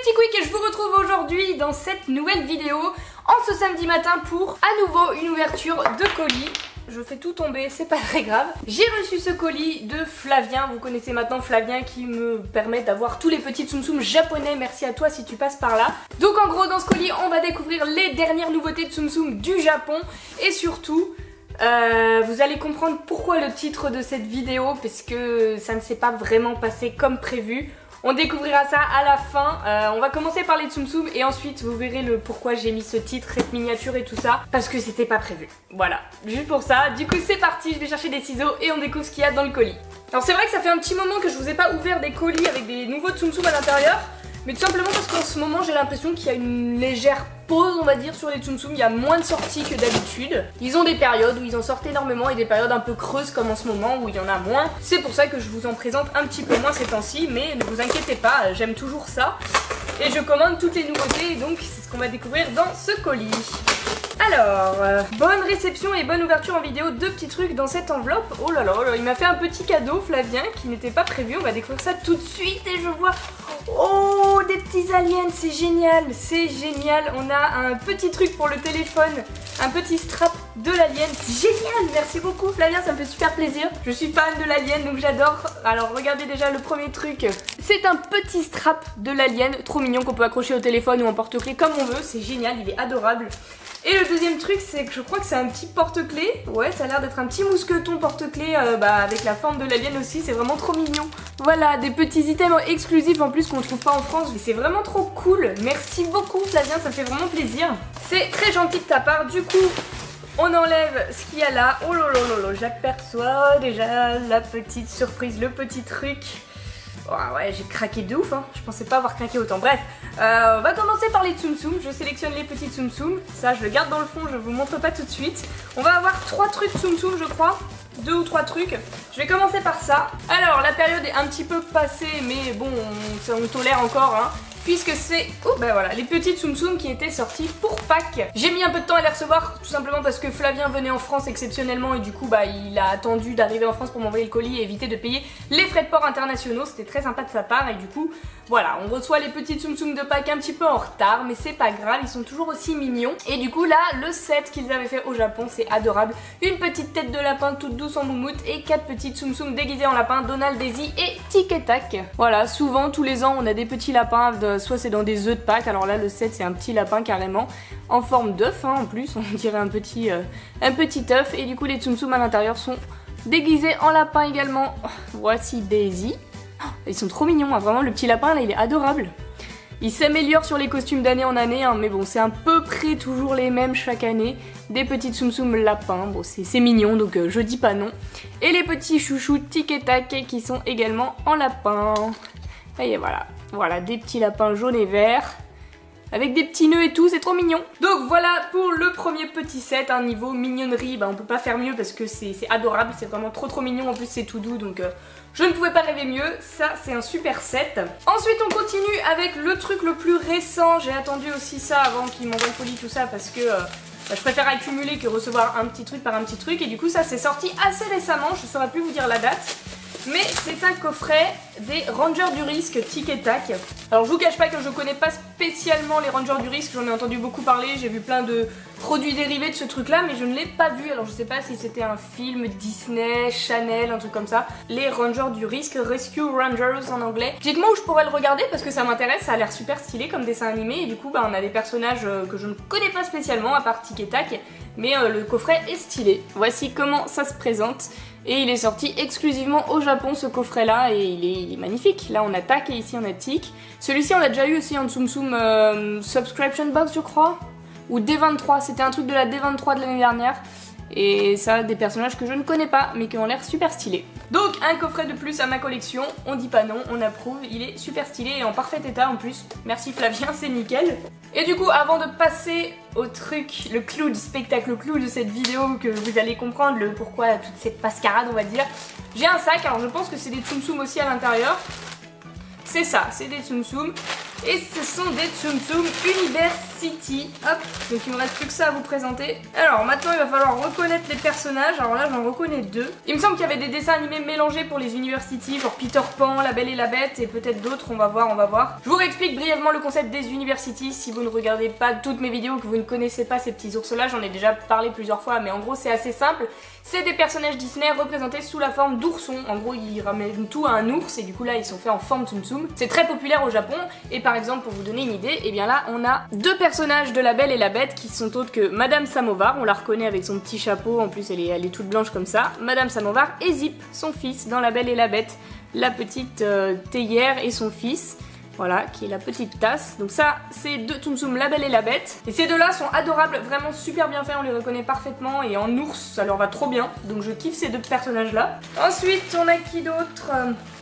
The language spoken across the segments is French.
Petit Quick et je vous retrouve aujourd'hui dans cette nouvelle vidéo en ce samedi matin pour à nouveau une ouverture de colis. Je fais tout tomber, c'est pas très grave. J'ai reçu ce colis de Flavien, vous connaissez maintenant Flavien qui me permet d'avoir tous les petits tsum tsum japonais, merci à toi si tu passes par là. Donc en gros dans ce colis on va découvrir les dernières nouveautés de tsum tsum du Japon et surtout... vous allez comprendre pourquoi le titre de cette vidéo, parce que ça ne s'est pas vraiment passé comme prévu. On découvrira ça à la fin. On va commencer par les tsum tsum et ensuite vous verrez le pourquoi j'ai mis ce titre, cette miniature et tout ça. Parce que c'était pas prévu. Voilà, juste pour ça. Du coup c'est parti, je vais chercher des ciseaux et on découvre ce qu'il y a dans le colis. Alors c'est vrai que ça fait un petit moment que je vous ai pas ouvert des colis avec des nouveaux tsum tsum à l'intérieur. Mais tout simplement parce qu'en ce moment j'ai l'impression qu'il y a une légère pause on va dire sur les tsum tsum, il y a moins de sorties que d'habitude. Ils ont des périodes où ils en sortent énormément et des périodes un peu creuses comme en ce moment où il y en a moins. C'est pour ça que je vous en présente un petit peu moins ces temps-ci, mais ne vous inquiétez pas, j'aime toujours ça. Et je commande toutes les nouveautés, donc c'est ce qu'on va découvrir dans ce colis. Alors, bonne réception et bonne ouverture en vidéo, deux petits trucs dans cette enveloppe. Oh là là, il m'a fait un petit cadeau Flavien qui n'était pas prévu, on va découvrir ça tout de suite et je vois... Oh, des petits aliens, c'est génial, c'est génial. On a un petit truc pour le téléphone, un petit strap de l'alien, c'est génial, merci beaucoup Flavien, ça me fait super plaisir. Je suis fan de l'alien donc j'adore. Alors regardez déjà le premier truc, c'est un petit strap de l'alien, trop mignon qu'on peut accrocher au téléphone ou en porte-clés comme on veut, c'est génial, il est adorable. Et le deuxième truc c'est que je crois que c'est un petit porte-clés. Ouais, ça a l'air d'être un petit mousqueton porte-clés avec la forme de l'alien aussi, c'est vraiment trop mignon. Voilà, des petits items exclusifs en plus qu'on ne trouve pas en France. C'est vraiment trop cool. Merci beaucoup Flavien, ça me fait vraiment plaisir. C'est très gentil de ta part. Du coup, on enlève ce qu'il y a là. Oh là là là là, j'aperçois déjà la petite surprise, le petit truc. Oh ouais, j'ai craqué de ouf, hein. Je pensais pas avoir craqué autant. Bref, on va commencer par les tsum tsum. Je sélectionne les petits tsum tsum. Ça, je le garde dans le fond, je vous montre pas tout de suite. On va avoir 3 trucs tsum tsum, je crois. 2 ou 3 trucs. Je vais commencer par ça. Alors, la période est un petit peu passée, mais bon, on tolère encore, hein. Puisque c'est, oh ben voilà, les petits tsum tsum qui étaient sortis pour Pâques. J'ai mis un peu de temps à les recevoir, tout simplement parce que Flavien venait en France exceptionnellement et du coup bah il a attendu d'arriver en France pour m'envoyer le colis et éviter de payer les frais de port internationaux. C'était très sympa de sa part et du coup voilà, on reçoit les petits tsum tsum de Pâques un petit peu en retard, mais c'est pas grave, ils sont toujours aussi mignons. Et du coup là, le set qu'ils avaient fait au Japon, c'est adorable. Une petite tête de lapin toute douce en moumoute et 4 petits tsum tsum déguisés en lapin, Donald, Daisy et Tic et Tac. Voilà, souvent tous les ans on a des petits lapins soit c'est dans des œufs de Pâques, alors là le set c'est un petit lapin carrément en forme d'œuf hein, en plus, on dirait un petit œuf et du coup les tsum tsum à l'intérieur sont déguisés en lapin également. Voici Daisy, oh, ils sont trop mignons, hein. Vraiment le petit lapin là il est adorable. Il s'améliore sur les costumes d'année en année, hein, mais bon c'est à peu près toujours les mêmes chaque année. Des petits tsum tsum lapins, bon c'est mignon donc je dis pas non. Et les petits chouchous Tic et Tac qui sont également en lapin. Et voilà. Voilà, des petits lapins jaunes et verts, avec des petits nœuds et tout, c'est trop mignon. Donc voilà pour le premier petit set, un niveau mignonnerie, bah on peut pas faire mieux parce que c'est adorable, c'est vraiment trop mignon, en plus c'est tout doux, donc je ne pouvais pas rêver mieux, ça c'est un super set. Ensuite on continue avec le truc le plus récent, j'ai attendu aussi ça avant qu'il m'envoie le colis, tout ça, parce que... je préfère accumuler que recevoir un petit truc par un petit truc, et du coup ça c'est sorti assez récemment, je saurais plus vous dire la date. Mais c'est un coffret des Rangers du Risque Tic et Tac. Alors je vous cache pas que je connais pas spécialement les Rangers du Risque, j'en ai entendu beaucoup parler, j'ai vu plein de produits dérivés de ce truc là, mais je ne l'ai pas vu, alors je sais pas si c'était un film Disney, Chanel, un truc comme ça. Les Rangers du Risque, Rescue Rangers en anglais. Dites-moi où je pourrais le regarder parce que ça m'intéresse, ça a l'air super stylé comme dessin animé et du coup bah, on a des personnages que je ne connais pas spécialement à part Tic et Tac, mais le coffret est stylé. Voici comment ça se présente. Et il est sorti exclusivement au Japon ce coffret là et il est magnifique. Là on a Tac et ici on a Tic. Celui-ci on l'a déjà eu aussi en tsum tsum subscription box je crois. Ou D23, c'était un truc de la D23 de l'année dernière. Et ça des personnages que je ne connais pas mais qui ont l'air super stylés. Donc un coffret de plus à ma collection, on dit pas non, on approuve, il est super stylé et en parfait état en plus. Merci Flavien, c'est nickel. Et du coup avant de passer au truc, le clou du spectacle, le clou de cette vidéo que vous allez comprendre le pourquoi toute cette mascarade on va dire, j'ai un sac, alors je pense que c'est des tsum tsum aussi à l'intérieur. C'est ça, c'est des tsum tsum. Et ce sont des Tsum Tsum University. Hop, donc il me reste plus que ça à vous présenter. Alors maintenant il va falloir reconnaître les personnages. Alors là j'en reconnais deux. Il me semble qu'il y avait des dessins animés mélangés pour les University, genre Peter Pan, La Belle et la Bête et peut-être d'autres, on va voir. Je vous réexplique brièvement le concept des University si vous ne regardez pas toutes mes vidéos, que vous ne connaissez pas ces petits ours là, j'en ai déjà parlé plusieurs fois, mais en gros c'est assez simple. C'est des personnages Disney représentés sous la forme d'oursons. En gros ils ramènent tout à un ours et du coup là ils sont faits en forme Tsum Tsum. C'est très populaire au Japon et par exemple pour vous donner une idée, et bien là on a deux personnages de La Belle et la Bête qui sont autres que Madame Samovar, on la reconnaît avec son petit chapeau, en plus elle est toute blanche comme ça. Madame Samovar et Zip, son fils dans La Belle et la Bête, la petite théière et son fils. Voilà, qui est la petite tasse. Donc ça, c'est deux Tsum Tsum, La Belle et la Bête. Et ces deux-là sont adorables, vraiment super bien faits, on les reconnaît parfaitement. Et en ours, ça leur va trop bien. Donc je kiffe ces deux personnages-là. Ensuite, on a qui d'autre?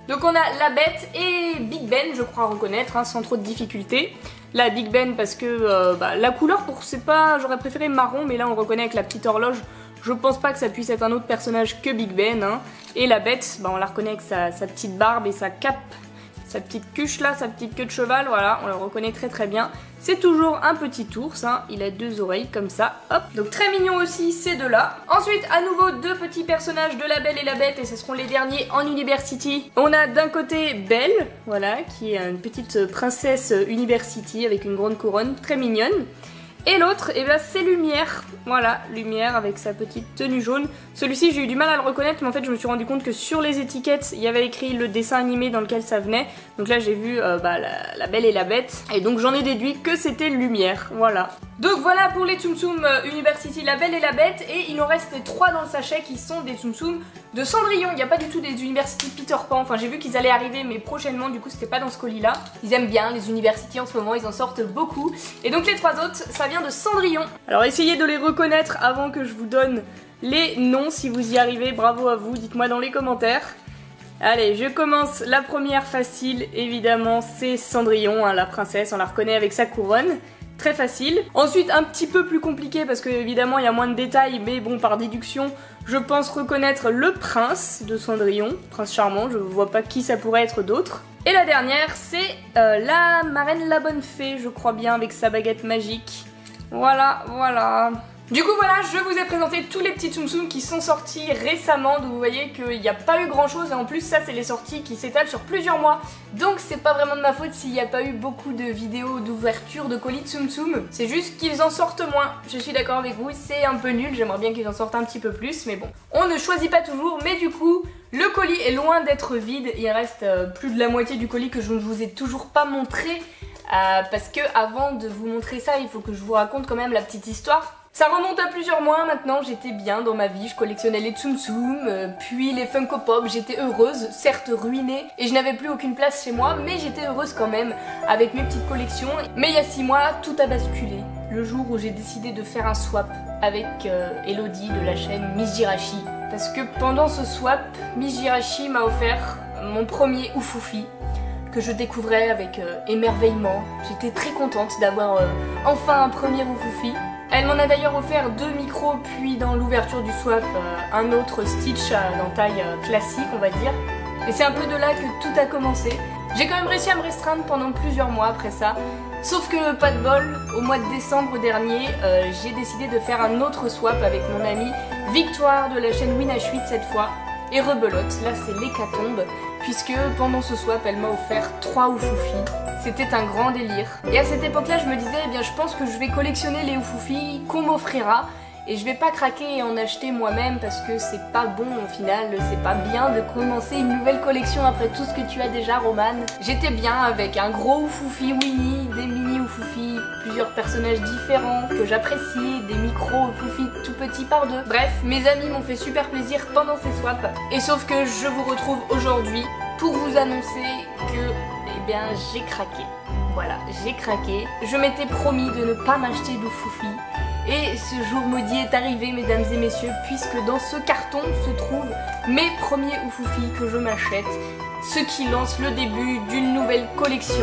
Donc on a La Bête et Big Ben, je crois reconnaître, hein, sans trop de difficulté. Là, Big Ben parce que la couleur, c'est pas... J'aurais préféré marron, mais là on reconnaît avec la petite horloge. Je pense pas que ça puisse être un autre personnage que Big Ben. Hein. Et La Bête, on la reconnaît avec sa petite barbe et sa cape. Sa petite cuche là, sa petite queue de cheval, voilà, on le reconnaît très bien. C'est toujours un petit ours, hein, il a deux oreilles comme ça, hop. Donc très mignon aussi ces deux-là. Ensuite, à nouveau, deux petits personnages de La Belle et la Bête, et ce seront les derniers en University. On a d'un côté Belle, voilà, qui est une petite princesse University avec une grande couronne, très mignonne. Et l'autre, eh ben, c'est Lumière, voilà, Lumière avec sa petite tenue jaune. Celui-ci, j'ai eu du mal à le reconnaître, mais en fait, je me suis rendu compte que sur les étiquettes, il y avait écrit le dessin animé dans lequel ça venait. Donc là, j'ai vu la Belle et la Bête, et donc j'en ai déduit que c'était Lumière, voilà. Donc voilà pour les Tsum Tsum University, La Belle et la Bête, et il en reste 3 dans le sachet qui sont des Tsum Tsum de Cendrillon. Il n'y a pas du tout des University Peter Pan, enfin j'ai vu qu'ils allaient arriver mais prochainement, du coup c'était pas dans ce colis là. Ils aiment bien les University en ce moment, ils en sortent beaucoup. Et donc les 3 autres, ça vient de Cendrillon. Alors essayez de les reconnaître avant que je vous donne les noms, si vous y arrivez, bravo à vous, dites-moi dans les commentaires. Allez, je commence, la première facile, évidemment, c'est Cendrillon, hein, la princesse, on la reconnaît avec sa couronne. Très facile. Ensuite, un petit peu plus compliqué parce que évidemment il y a moins de détails, mais bon, par déduction, je pense reconnaître le prince de Cendrillon, prince charmant, je vois pas qui ça pourrait être d'autre. Et la dernière, c'est la marraine la bonne fée, je crois bien, avec sa baguette magique. Voilà, voilà. Du coup voilà, je vous ai présenté tous les petits Tsum Tsum qui sont sortis récemment, donc vous voyez qu'il n'y a pas eu grand chose, et en plus ça c'est les sorties qui s'étalent sur plusieurs mois, donc c'est pas vraiment de ma faute s'il n'y a pas eu beaucoup de vidéos d'ouverture de colis Tsum Tsum, c'est juste qu'ils en sortent moins, je suis d'accord avec vous, c'est un peu nul, j'aimerais bien qu'ils en sortent un petit peu plus, mais bon, on ne choisit pas toujours, mais du coup, le colis est loin d'être vide, il reste plus de la moitié du colis que je ne vous ai toujours pas montré, parce que avant de vous montrer ça, il faut que je vous raconte quand même la petite histoire. Ça remonte à plusieurs mois maintenant, j'étais bien dans ma vie, je collectionnais les Tsum Tsum, puis les Funko Pop, j'étais heureuse, certes ruinée, et je n'avais plus aucune place chez moi, mais j'étais heureuse quand même avec mes petites collections. Mais il y a 6 mois, tout a basculé, le jour où j'ai décidé de faire un swap avec Elodie de la chaîne Miss Jirachi. Parce que pendant ce swap, Miss Jirachi m'a offert mon premier Oufoufi, que je découvrais avec émerveillement. J'étais très contente d'avoir enfin un premier Oufoufi. Elle m'en a d'ailleurs offert 2 micros, puis dans l'ouverture du swap, un autre Stitch dans taille classique, on va dire. Et c'est un peu de là que tout a commencé. J'ai quand même réussi à me restreindre pendant plusieurs mois après ça. Sauf que pas de bol, au mois de décembre dernier, j'ai décidé de faire un autre swap avec mon amie Victoire de la chaîne Winachuit cette fois. Et rebelote, là c'est l'hécatombe, puisque pendant ce swap elle m'a offert 3 Oufoufi. C'était un grand délire. Et à cette époque là je me disais, eh bien je pense que je vais collectionner les Oufoufi qu'on m'offrira. Et je vais pas craquer et en acheter moi-même parce que c'est pas bon au final, c'est pas bien de commencer une nouvelle collection après tout ce que tu as déjà, Romane. J'étais bien avec un gros Oufoufi Winnie, des mini Oufoufi, plusieurs personnages différents que j'appréciais, des micros Oufoufi tout petits par 2. Bref, mes amis m'ont fait super plaisir pendant ces swaps. Et sauf que je vous retrouve aujourd'hui pour vous annoncer que, eh bien, j'ai craqué. Voilà, j'ai craqué. Je m'étais promis de ne pas m'acheter d'Oufoufi. Et ce jour maudit est arrivé, mesdames et messieurs, puisque dans ce carton se trouvent mes premiers Oufoufi que je m'achète, ce qui lance le début d'une nouvelle collection,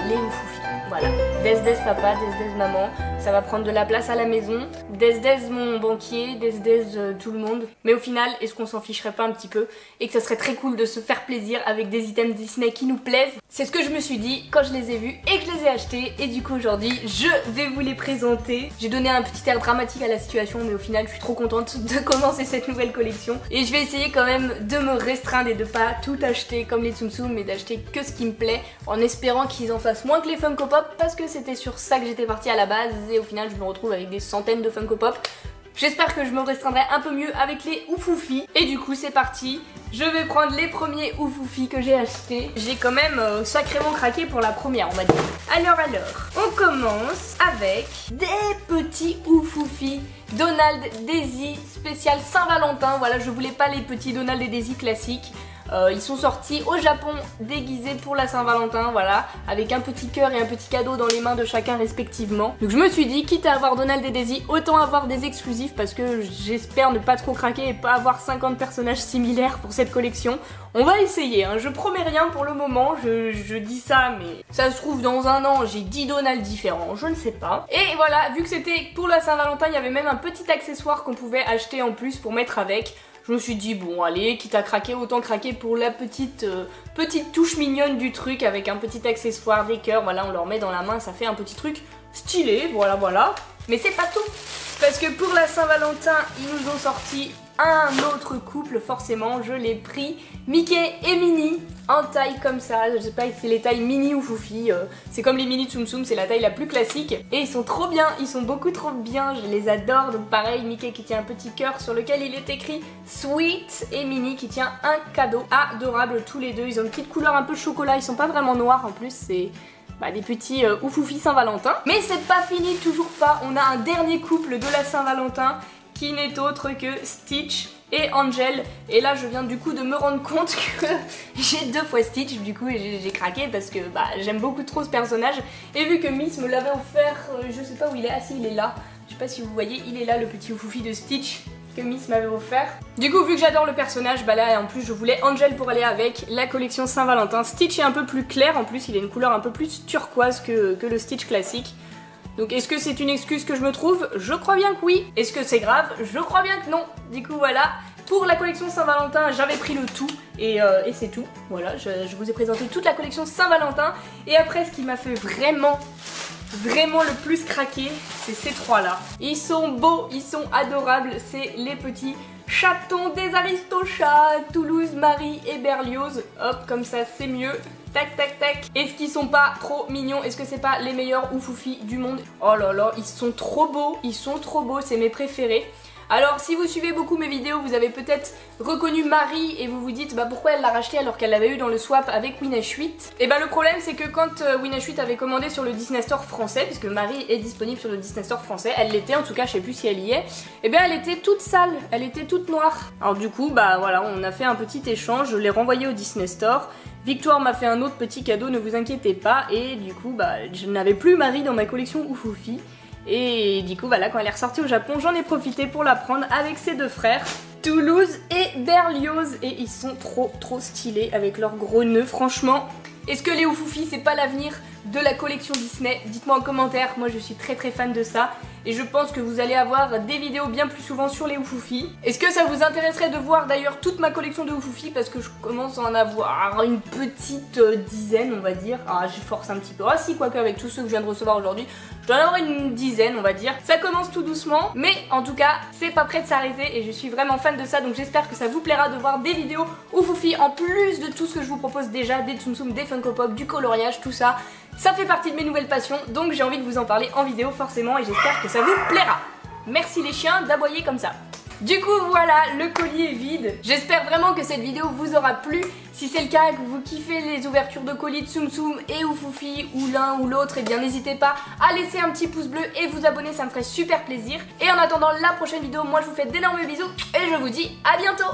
les Oufoufi. voilà. Des papa, des maman, ça va prendre de la place à la maison. Des mon banquier, des tout le monde. Mais au final, est-ce qu'on s'en ficherait pas un petit peu et que ça serait très cool de se faire plaisir avec des items Disney qui nous plaisent? C'est ce que je me suis dit quand je les ai vus et que je les ai achetés. Et du coup aujourd'hui, je vais vous les présenter. J'ai donné un petit air dramatique à la situation, mais au final, je suis trop contente de commencer cette nouvelle collection. Et je vais essayer quand même de me restreindre et de pas tout acheter comme les Tsum Tsum, mais d'acheter que ce qui me plaît, en espérant qu'ils en fassent moins que les Funko Pop, parce que c'était sur ça que j'étais partie à la base et au final je me retrouve avec des centaines de Funko Pop. J'espère que je me restreindrai un peu mieux avec les Oufoufi. Et du coup c'est parti, je vais prendre les premiers Oufoufi que j'ai achetés. J'ai quand même sacrément craqué pour la première, on va dire. Alors, on commence avec des petits Oufoufi Donald Daisy spécial Saint-Valentin. Voilà, je voulais pas les petits Donald et Daisy classiques. Ils sont sortis au Japon déguisés pour la Saint-Valentin, voilà, avec un petit cœur et un petit cadeau dans les mains de chacun respectivement. Donc je me suis dit, quitte à avoir Donald et Daisy, autant avoir des exclusifs parce que j'espère ne pas trop craquer et pas avoir 50 personnages similaires pour cette collection. On va essayer, hein. Je promets rien pour le moment, je dis ça, mais ça se trouve dans un an j'ai 10 Donald différents, je ne sais pas. Et voilà, vu que c'était pour la Saint-Valentin, il y avait même un petit accessoire qu'on pouvait acheter en plus pour mettre avec. Je me suis dit bon allez, quitte à craquer, autant craquer pour la petite touche mignonne du truc avec un petit accessoire, des cœurs, voilà, on leur met dans la main, ça fait un petit truc stylé, voilà. Mais c'est pas tout, parce que pour la Saint-Valentin, ils nous ont sorti un autre couple, forcément, je l'ai pris, Mickey et Minnie, en taille comme ça, je sais pas si c'est les tailles mini ou Foufi, c'est comme les mini Tsum Tsum, c'est la taille la plus classique, et ils sont trop bien, ils sont beaucoup trop bien, je les adore. Donc pareil, Mickey qui tient un petit cœur sur lequel il est écrit Sweet, et Minnie qui tient un cadeau, adorable tous les deux, ils ont une petite couleur un peu chocolat, ils sont pas vraiment noirs en plus, c'est... des petits Oufoufi Saint-Valentin. Mais c'est pas fini, toujours pas, on a un dernier couple de la Saint-Valentin qui n'est autre que Stitch et Angel. Et là je viens du coup de me rendre compte que j'ai 2 fois Stitch, du coup j'ai craqué parce que j'aime beaucoup trop ce personnage. Et vu que Miss me l'avait offert, je sais pas où il est, ah si il est là, je sais pas si vous voyez, il est là le petit Oufoufi de Stitch que Miss m'avait offert. Du coup vu que j'adore le personnage, là en plus je voulais Angel pour aller avec la collection Saint-Valentin. Stitch est un peu plus clair, en plus il a une couleur un peu plus turquoise que le Stitch classique. Donc est-ce que c'est une excuse que je me trouve? Je crois bien que oui. Est-ce que c'est grave? Je crois bien que non. Du coup voilà, pour la collection Saint-Valentin j'avais pris le tout et c'est tout. Voilà, je vous ai présenté toute la collection Saint-Valentin. Et après ce qui m'a fait vraiment le plus craquer, c'est ces 3 là. Ils sont beaux, ils sont adorables, c'est les petits chatons des Aristochats, Toulouse, Marie et Berlioz. Hop, comme ça c'est mieux. Tac tac tac. Est-ce qu'ils sont pas trop mignons? Est-ce que c'est pas les meilleurs Oufoufi du monde? Oh là là, ils sont trop beaux, c'est mes préférés. Alors si vous suivez beaucoup mes vidéos, vous avez peut-être reconnu Marie et vous vous dites pourquoi elle l'a racheté alors qu'elle l'avait eu dans le swap avec Winesh 8. Et le problème c'est que quand Winesh 8 avait commandé sur le Disney Store français, puisque Marie est disponible sur le Disney Store français, elle l'était en tout cas, je sais plus si elle y est, et elle était toute sale, elle était toute noire. Alors du coup voilà, on a fait un petit échange, je l'ai renvoyé au Disney Store. Victoire m'a fait un autre petit cadeau, ne vous inquiétez pas, et du coup je n'avais plus Marie dans ma collection Oufoufi. Et du coup quand elle est ressortie au Japon, j'en ai profité pour la prendre avec ses 2 frères, Toulouse et Berlioz, et ils sont trop stylés avec leurs gros nœuds. Franchement, est-ce que les Oufoufi c'est pas l'avenir de la collection Disney? Dites-moi en commentaire, moi je suis très fan de ça. Et je pense que vous allez avoir des vidéos bien plus souvent sur les Oufoufi. Est-ce que ça vous intéresserait de voir d'ailleurs toute ma collection de Oufoufi? Parce que je commence à en avoir une petite dizaine, on va dire. Ah, je force un petit peu. Ah si, quoique avec tous ceux que je viens de recevoir aujourd'hui, je dois en avoir une dizaine, on va dire. Ça commence tout doucement, mais en tout cas, c'est pas prêt de s'arrêter et je suis vraiment fan de ça. Donc j'espère que ça vous plaira de voir des vidéos Oufoufi en plus de tout ce que je vous propose déjà, des Tsum Tsum, des Funko Pop, du coloriage, tout ça. Ça fait partie de mes nouvelles passions, donc j'ai envie de vous en parler en vidéo forcément et j'espère que ça vous plaira. Merci les chiens d'aboyer comme ça. Du coup voilà, le colis est vide. J'espère vraiment que cette vidéo vous aura plu. Si c'est le cas, que vous kiffez les ouvertures de colis de Tsum Tsum et Oufoufi ou l'un ou l'autre, et bien n'hésitez pas à laisser un petit pouce bleu et vous abonner, ça me ferait super plaisir. Et en attendant la prochaine vidéo, moi je vous fais d'énormes bisous et je vous dis à bientôt.